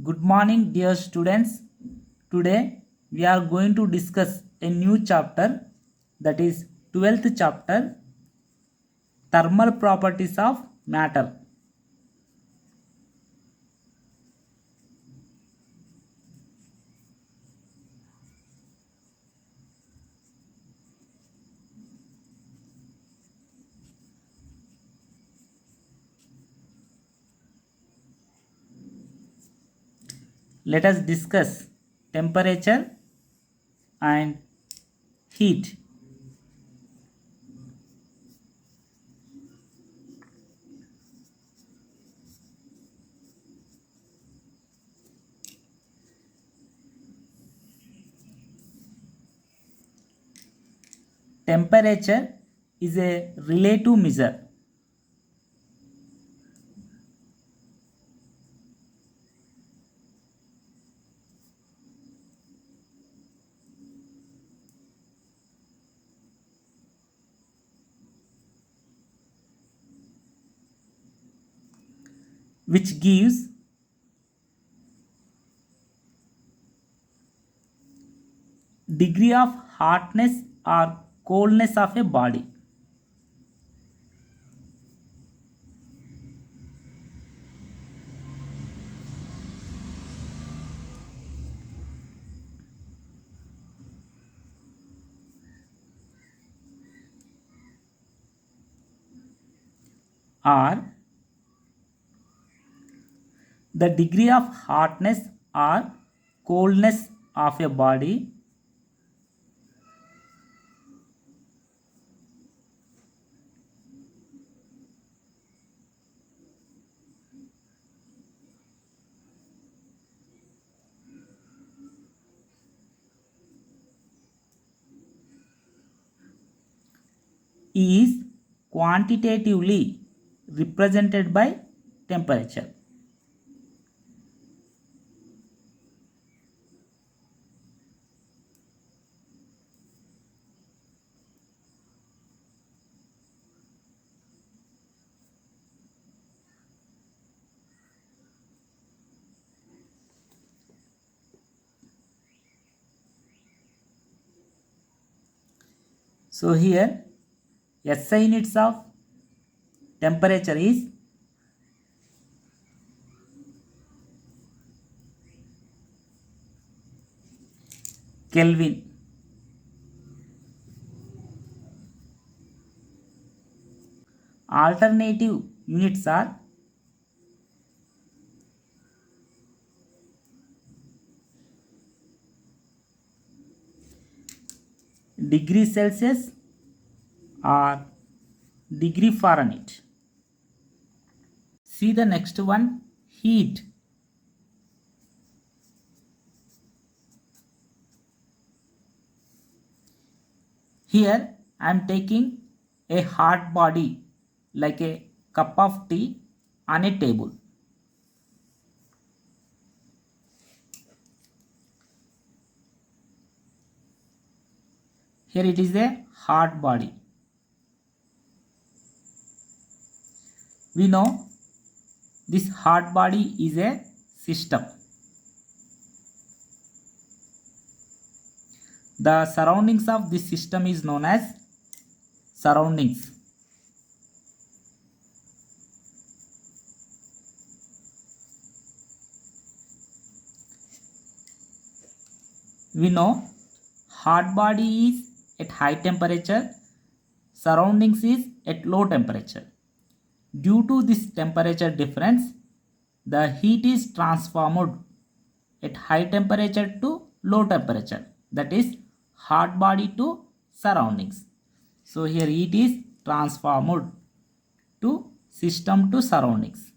Good morning, dear students. Today we are going to discuss a new chapter, that is 12th chapter, Thermal Properties of Matter. Let us discuss temperature and heat. Temperature is a relative measure. Which gives degree of hotness or coldness of a body. Or the degree of hotness or coldness of a body is quantitatively represented by temperature. So here SI units of temperature is Kelvin. Alternative units are degree Celsius or degree Fahrenheit. See the next one, heat. Here I am taking a hot body like a cup of tea on a table. Here it is a hot body. We know this hot body is a system. The surroundings of this system is known as surroundings. We know hot body is at high temperature, surroundings is at low temperature. Due to this temperature difference, the heat is transformed at high temperature to low temperature, that is hot body to surroundings. So here heat is transformed to system to surroundings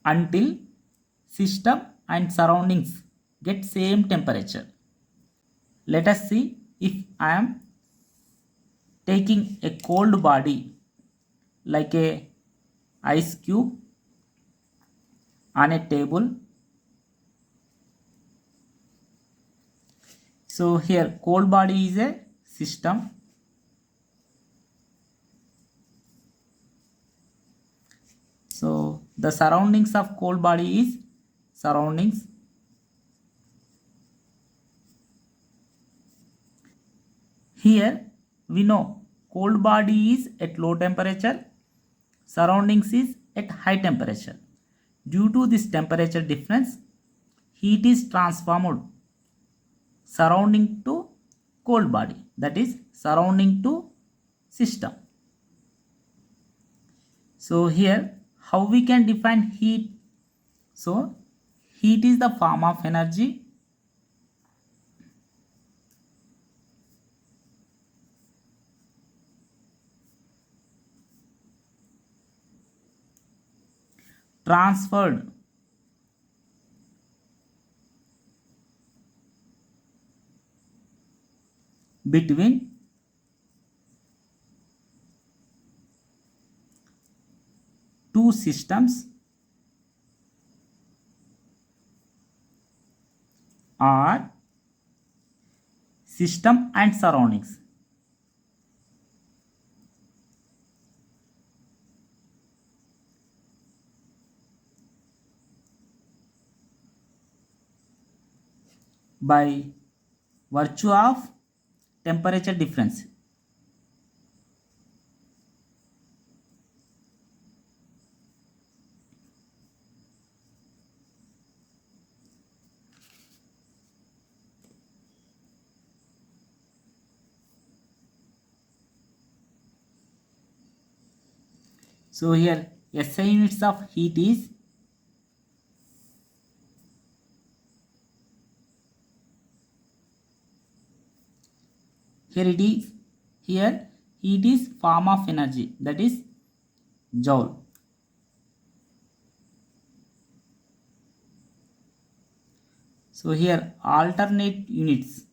until system and surroundings get same temperature. Let us see, if I am taking a cold body like a ice cube on a table. So here cold body is a system. So The surroundings of cold body is surroundings. Here we know cold body is at low temperature, surroundings is at high temperature. Due to this temperature difference, heat is transformed surrounding to cold body, that is surrounding to system. So here how we can define heat? So heat is the form of energy transferred between two systems or system and surroundings. By virtue of temperature difference. So here SI units of heat is here it is here heat is form of energy, that is joule. So here alternate units.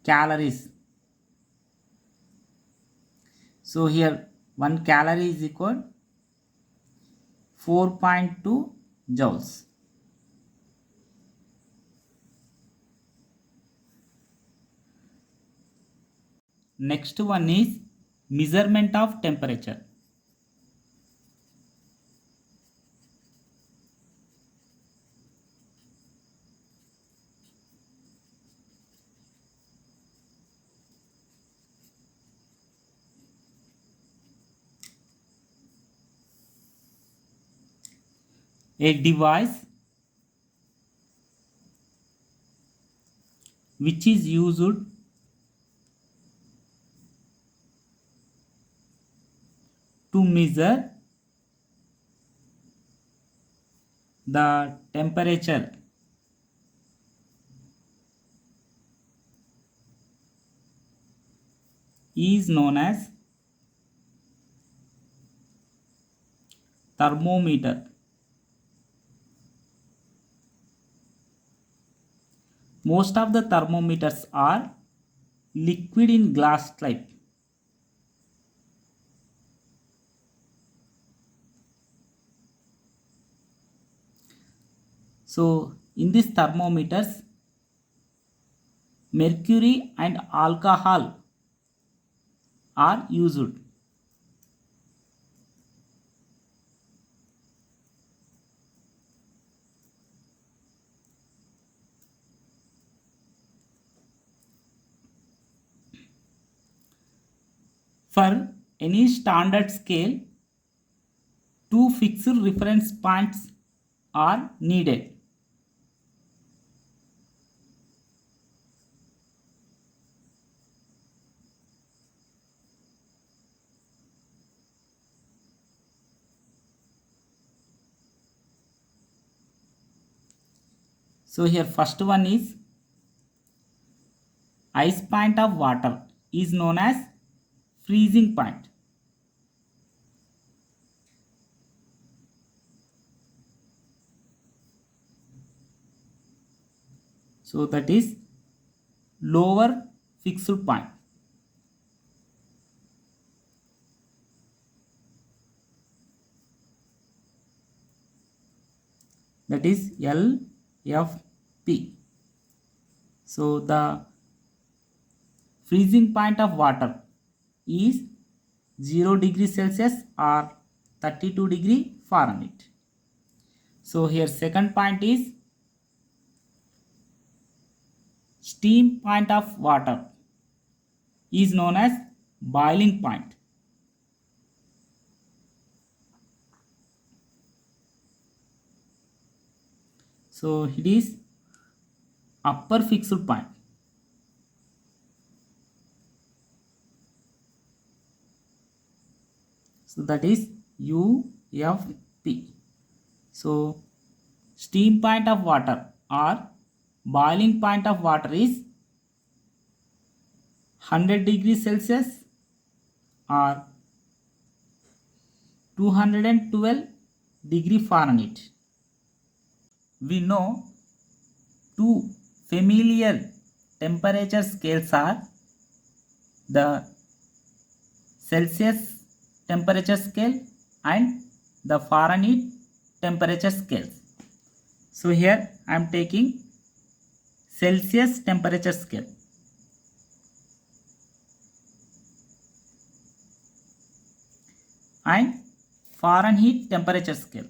Calories. So here 1 calorie is equal 4.2 joules. Next one is measurement of temperature. A device which is used to measure the temperature is known as thermometer. Most of the thermometers are liquid in glass type. So in these thermometers, mercury and alcohol are used. For any standard scale, two fixed reference points are needed. So here first one is ice point of water is known as freezing point. So that is lower fixed point. That is LFP. So the freezing point of water is 0 degree Celsius or 32 degree Fahrenheit. So here second point is steam point of water is known as boiling point. So it is upper fixed point. So that is UFP. So steam point of water or boiling point of water is 100 degrees Celsius or 212 degree Fahrenheit. We know two familiar temperature scales are the Celsius temperature scale and the Fahrenheit temperature scale. So here I am taking Celsius temperature scale. And Fahrenheit temperature scale.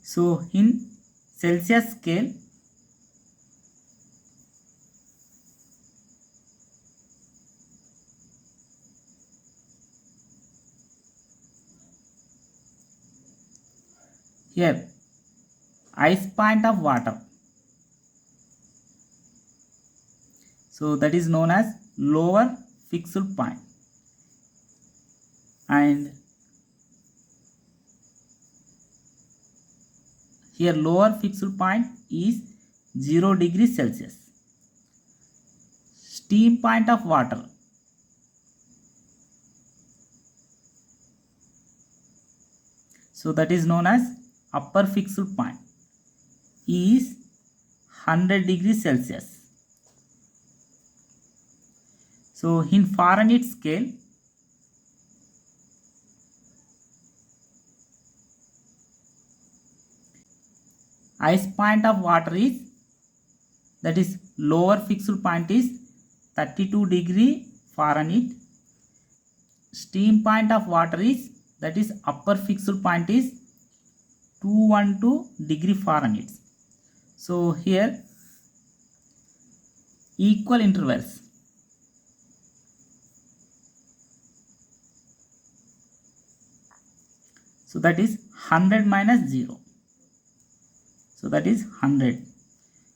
So in Celsius scale, here ice point of water, so that is known as lower fixed point, and here lower fixed point is 0 degrees Celsius. Steam point of water, so that is known as upper fixed point is 100 degrees Celsius. So in Fahrenheit scale, ice point of water is, that is lower fixed point is 32 degree Fahrenheit. Steam point of water is, that is upper fixed point is 212 degree Fahrenheit. So here equal intervals. So that is 100 minus 0. So that is 100.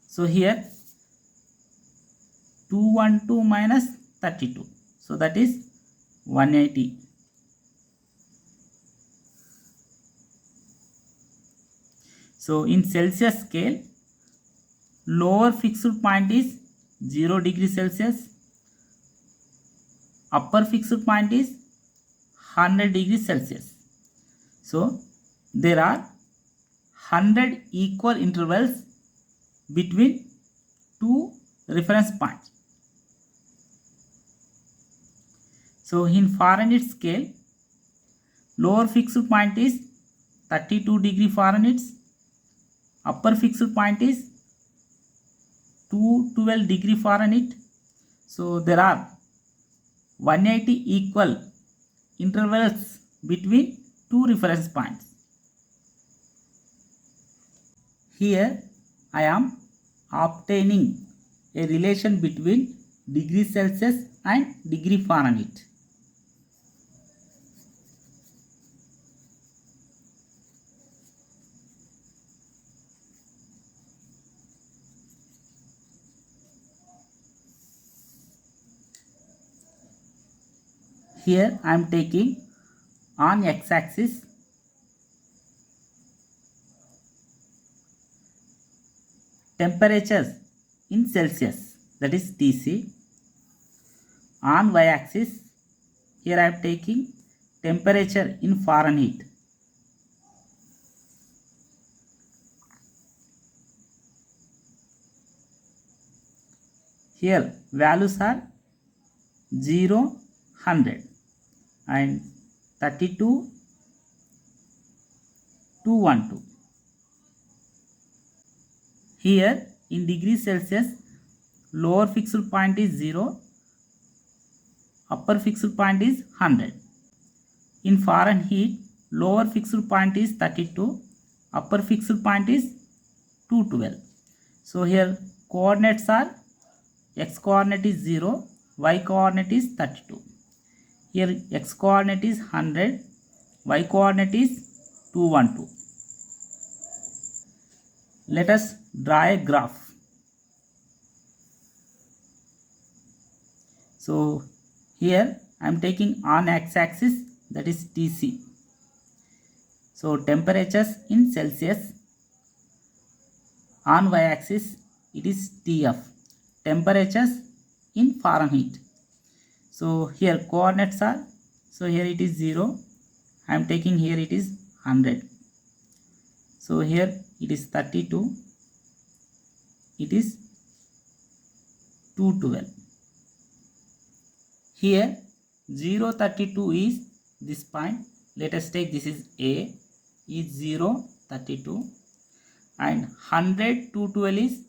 So here 212 minus 32. So that is 180. So in Celsius scale, lower fixed point is 0 degree Celsius. Upper fixed point is 100 degrees Celsius. So there are 100 equal intervals between two reference points. So in Fahrenheit scale, lower fixed point is 32 degree Fahrenheit. Upper fixed point is 212 degree Fahrenheit. So there are 180 equal intervals between two reference points. Here I am obtaining a relation between degree Celsius and degree Fahrenheit. Here I am taking on x-axis temperatures in Celsius, that is Tc. On y-axis, here I am taking temperature in Fahrenheit. Here values are 0, 100 and 32, 212. Here in degrees Celsius, lower fixed point is 0, upper fixed point is 100. In Fahrenheit, lower fixed point is 32, upper fixed point is 212. So here coordinates are x coordinate is 0, y coordinate is 32. Here x coordinate is 100, y coordinate is 212. Let us draw a graph. So here I am taking on x-axis, that is Tc. So temperatures in Celsius. On y-axis it is Tf, temperatures in Fahrenheit. So here coordinates are, so here it is 0, I am taking here it is 100. So here it is 32, it is 212. Here 0, 32 is this point. Let us take this is A, is 0, 32 and 100, 212 is,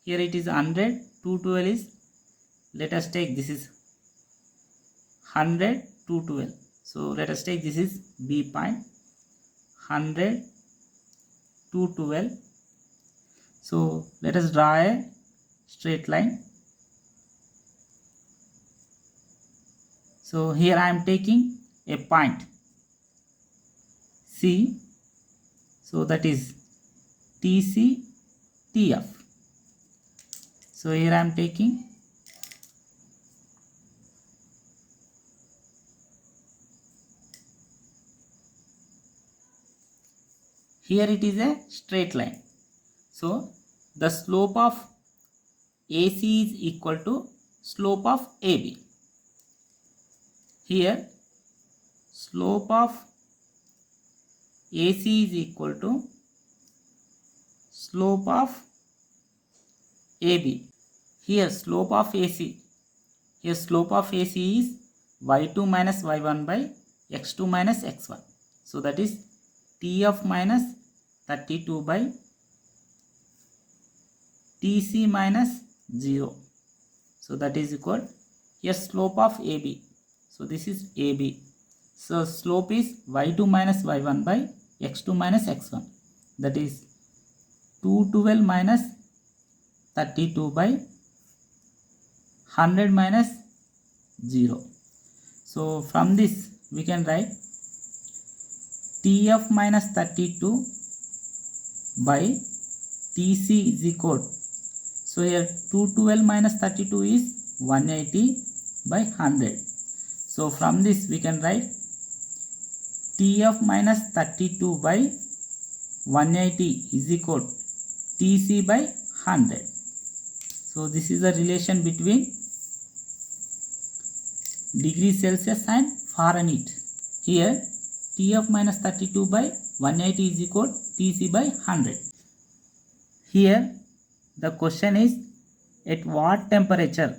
here it is 100, 212 is, let us take this is 100, 212. So let us take this is B point, 100, 212. So let us draw a straight line. So here I am taking a point C, so that is Tc, Tf. So here I am taking here it is a straight line. So the slope of AC is equal to slope of AB. Here slope of AC is equal to slope of AB. Here slope of AC, here slope of AC is y2 minus y1 by x2 minus x1. So that is Tf minus 32 by Tc minus 0. So that is equal, here slope of AB. So this is AB. So slope is y2 minus y1 by x2 minus x1. That is 212 minus 32 by 100 minus 0. So from this we can write Tf minus 32 by Tc is equal. So here 212 minus 32 is 180 by 100. So from this we can write Tf minus 32 by 180 is equal Tc by 100. So this is the relation between degrees Celsius and Fahrenheit. Here Tf minus 32 by 180 is equal Tc by 100. Here the question is, at what temperature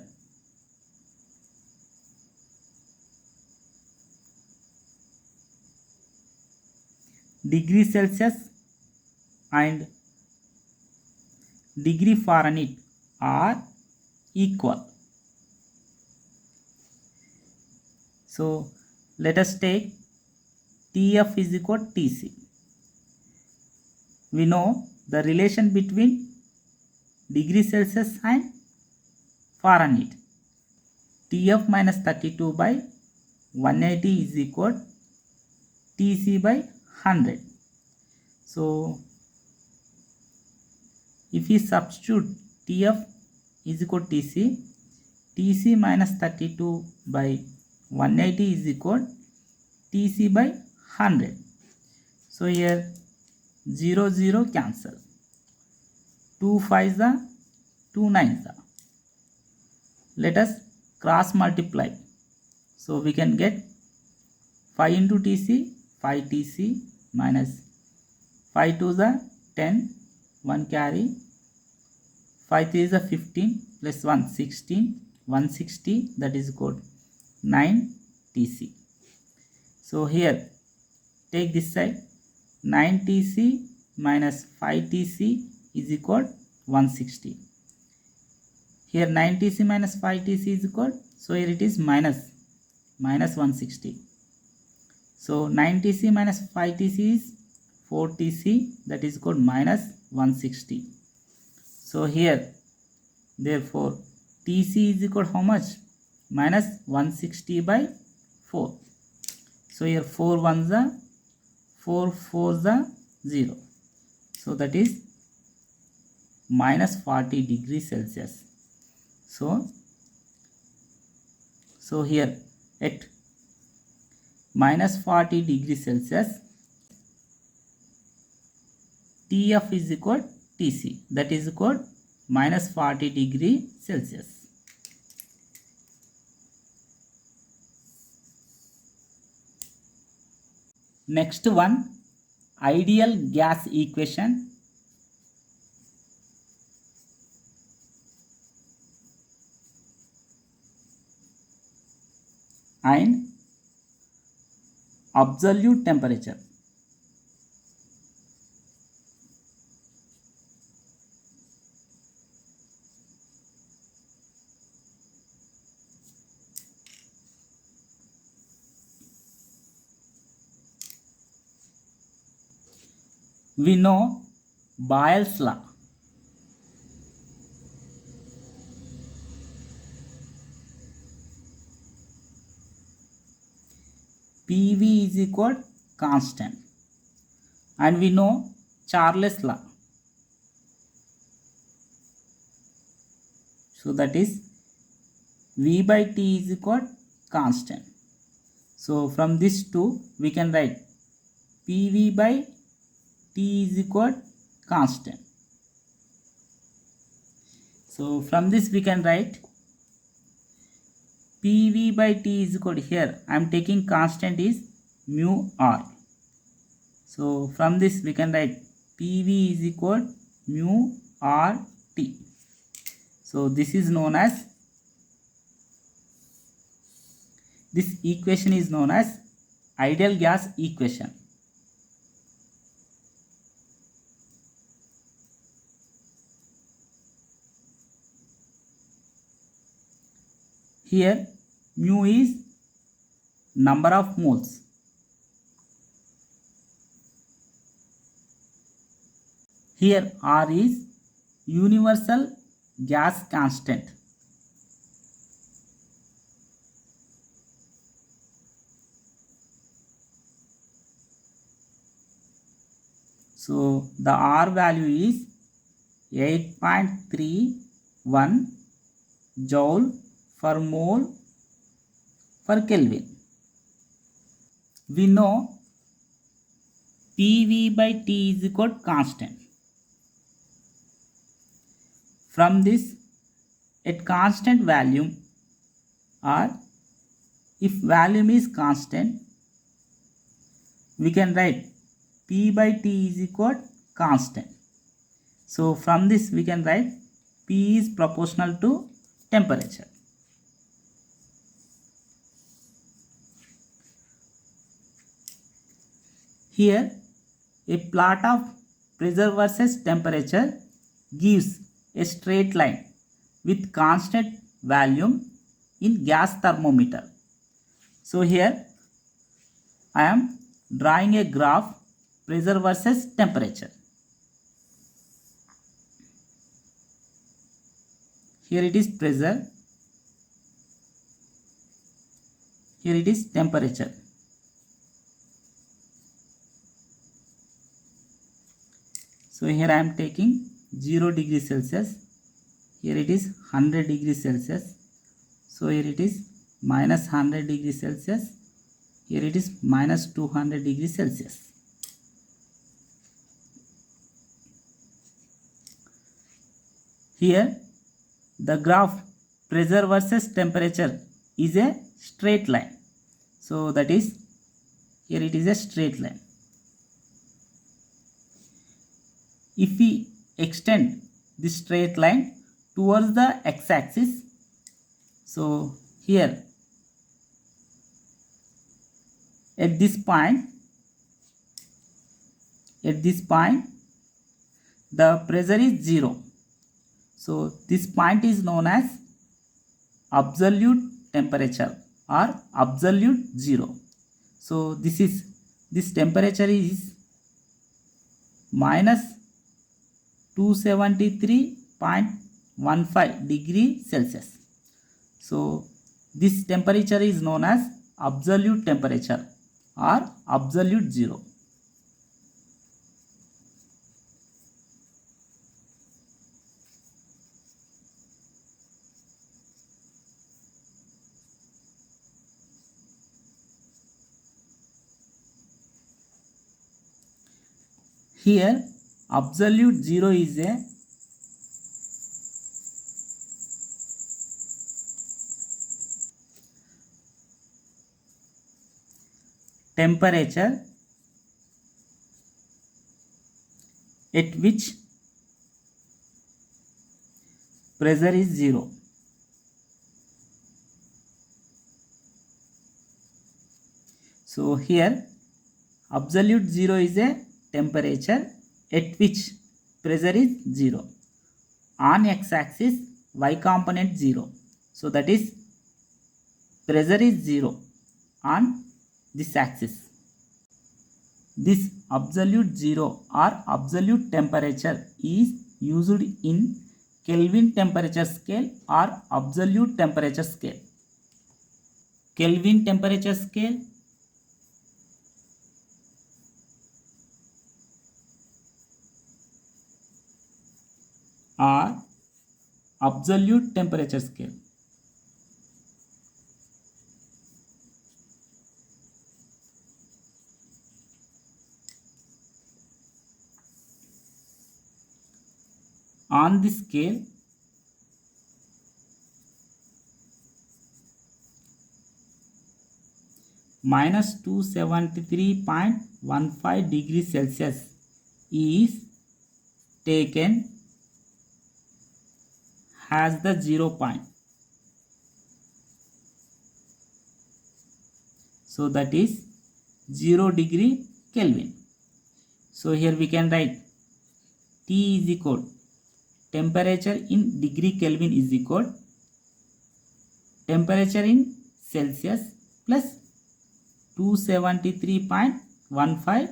degree Celsius and degree Fahrenheit are equal. So let us take Tf is equal Tc. We know the relation between degree Celsius and Fahrenheit. Tf minus 32 by 180 is equal Tc by 100. So if we substitute Tf is equal Tc, Tc minus 32 by 180 is equal Tc by 100. So here 0 0 cancel, 2 5s are 2 9s are. Let us cross multiply. So we can get 5 into Tc, 5 Tc minus 5 2s are 10, 1 carry, 5 3 is a 15 plus 1 16, 160, that is equal 9 Tc. So here take this side, 9 Tc minus 5 Tc is equal 160. Here 9 Tc minus 5 Tc is equal, so here it is minus 160. So 9 Tc minus 5 Tc is 4 Tc, that is equal minus 160. So here therefore Tc is equal how much? Minus 160 by 4. So here 4 1s are 4 4s are 0. So that is minus 40 degrees Celsius. So here at minus 40 degrees Celsius, Tf is equal Tc, that is equal minus 40 degree Celsius. Next one, ideal gas equation. And absolute temperature. We know Boyle's law. PV is equal constant, and we know Charles law. So that is V by T is equal constant. So from this two we can write PV by T is equal constant. So from this we can write PV by T is equal to, here I am taking constant is mu R. So from this we can write PV is equal mu R T. So this is known as, this equation is known as ideal gas equation. Here mu is number of moles. Here R is universal gas constant. So the R value is 8.31 joule per mole per Kelvin. We know PV by T is equal to constant. From this, at constant volume, or if volume is constant, we can write P by T is equal to constant. So from this we can write P is proportional to temperature. Here a plot of pressure versus temperature gives a straight line with constant volume in gas thermometer. So here I am drawing a graph pressure versus temperature. Here it is pressure, here it is temperature. So here I am taking 0 degrees Celsius, here it is 100 degrees Celsius, so here it is minus 100 degrees Celsius, here it is minus 200 degrees Celsius. Here the graph pressure versus temperature is a straight line, so that is, here it is a straight line. If we extend this straight line towards the x-axis. So here at this point the pressure is 0. So this point is known as absolute temperature or absolute zero. So this temperature is minus 273.15 degree Celsius. So this temperature is known as absolute temperature or absolute zero. Here absolute zero is a temperature at which pressure is 0. So here absolute zero is a temperature at which pressure is 0. On x-axis y component 0. So that is pressure is 0 on this axis. This absolute zero or absolute temperature is used in Kelvin temperature scale or absolute temperature scale. Kelvin temperature scale, or absolute temperature scale. On this scale, minus 273.15 degrees Celsius is taken as the 0 point. So that is 0 degree Kelvin. So here we can write T is equal temperature in degree Kelvin is equal temperature in Celsius plus 273.15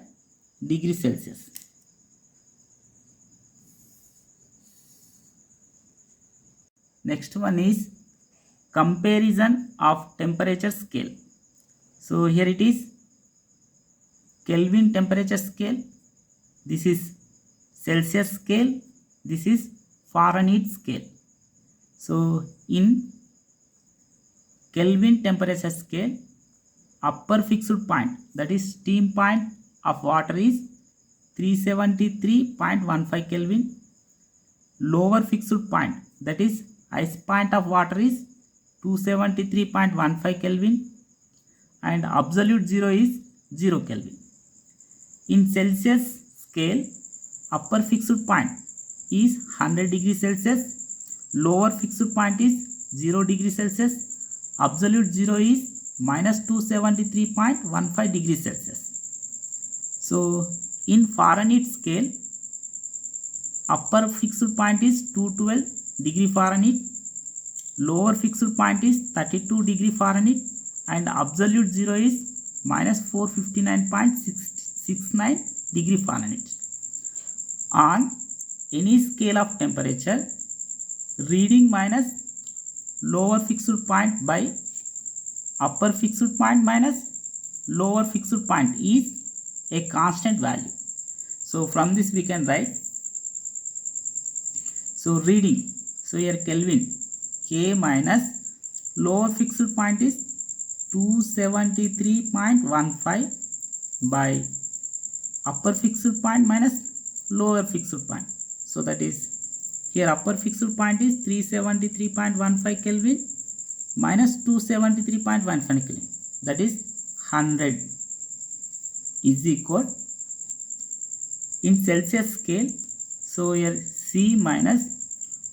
degrees Celsius. Next one is comparison of temperature scale. So here it is Kelvin temperature scale, this is Celsius scale, this is Fahrenheit scale. So in Kelvin temperature scale, upper fixed point, that is steam point of water, is 373.15 Kelvin. Lower fixed point, that is ice point of water, is 273.15 Kelvin. And absolute zero is 0 Kelvin. In Celsius scale, upper fixed point is 100 degrees Celsius, lower fixed point is 0 degrees Celsius, absolute zero is minus 273.15 degrees Celsius. So in Fahrenheit scale, upper fixed point is 212 degree Fahrenheit, lower fixed point is 32 degree Fahrenheit, and absolute zero is minus 459.69 degree Fahrenheit. On any scale of temperature, reading minus lower fixed point by upper fixed point minus lower fixed point is a constant value. So from this we can write, so reading, so here Kelvin, K minus lower fixed point is 273.15 by upper fixed point minus lower fixed point. So that is here upper fixed point is 373.15 Kelvin minus 273.15 Kelvin, that is 100 is equal, in Celsius scale, so here C minus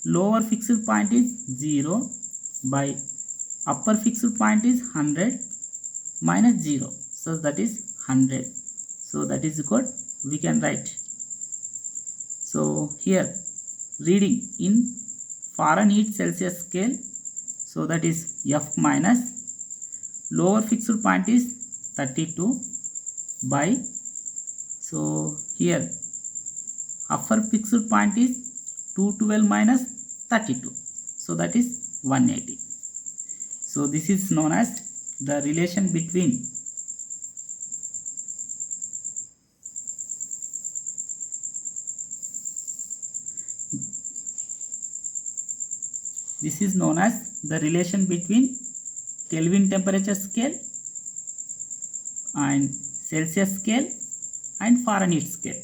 lower fixed point is 0 by upper fixed point is 100 minus 0, so that is 100. So that is good, we can write. So here reading in Fahrenheit Celsius scale, so that is F minus lower fixed point is 32 by, so here upper fixed point is 212 minus 32, so that is 180. So this is known as the relation between Kelvin temperature scale and Celsius scale and Fahrenheit scale.